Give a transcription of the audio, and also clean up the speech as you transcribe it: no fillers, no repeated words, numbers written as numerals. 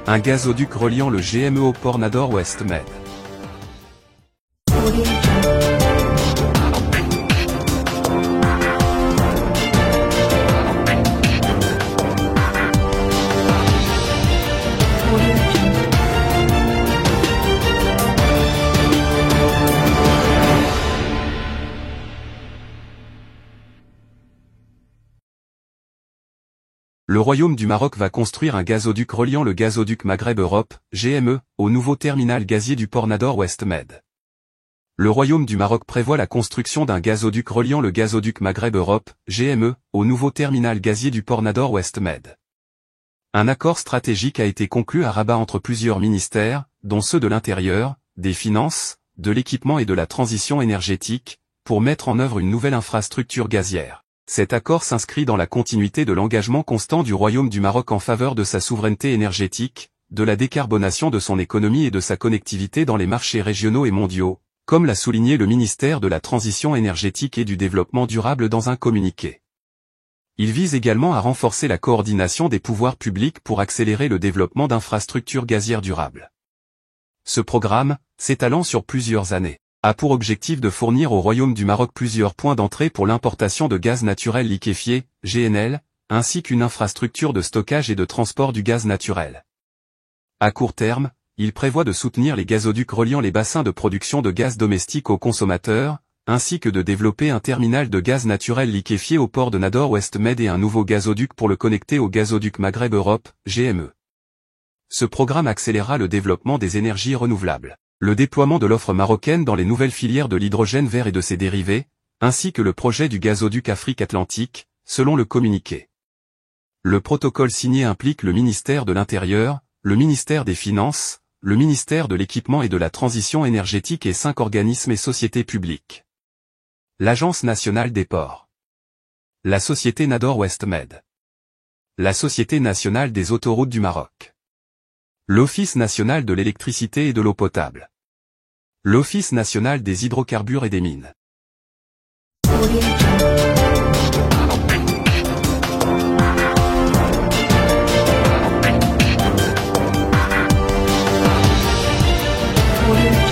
Un gazoduc reliant le GME au port Nador-West Med. Le Royaume du Maroc va construire un gazoduc reliant le gazoduc Maghreb-Europe, GME, au nouveau terminal gazier du port Nador-West Med. Le Royaume du Maroc prévoit la construction d'un gazoduc reliant le gazoduc Maghreb-Europe, GME, au nouveau terminal gazier du port Nador-West Med. Un accord stratégique a été conclu à Rabat entre plusieurs ministères, dont ceux de l'Intérieur, des Finances, de l'Équipement et de la Transition énergétique, pour mettre en œuvre une nouvelle infrastructure gazière. Cet accord s'inscrit dans la continuité de l'engagement constant du Royaume du Maroc en faveur de sa souveraineté énergétique, de la décarbonation de son économie et de sa connectivité dans les marchés régionaux et mondiaux, comme l'a souligné le ministère de la Transition énergétique et du Développement durable dans un communiqué. Il vise également à renforcer la coordination des pouvoirs publics pour accélérer le développement d'infrastructures gazières durables. Ce programme, s'étalant sur plusieurs années, a pour objectif de fournir au Royaume du Maroc plusieurs points d'entrée pour l'importation de gaz naturel liquéfié, GNL, ainsi qu'une infrastructure de stockage et de transport du gaz naturel. À court terme, il prévoit de soutenir les gazoducs reliant les bassins de production de gaz domestique aux consommateurs, ainsi que de développer un terminal de gaz naturel liquéfié au port de Nador-West Med et un nouveau gazoduc pour le connecter au gazoduc Maghreb-Europe, GME. Ce programme accélérera le développement des énergies renouvelables, le déploiement de l'offre marocaine dans les nouvelles filières de l'hydrogène vert et de ses dérivés, ainsi que le projet du gazoduc Afrique-Atlantique, selon le communiqué. Le protocole signé implique le ministère de l'Intérieur, le ministère des Finances, le ministère de l'Équipement et de la Transition énergétique et 5 organismes et sociétés publiques. L'Agence nationale des ports. La société Nador-West Med. La Société nationale des autoroutes du Maroc. L'Office national de l'électricité et de l'eau potable. L'Office national des hydrocarbures et des mines. Audio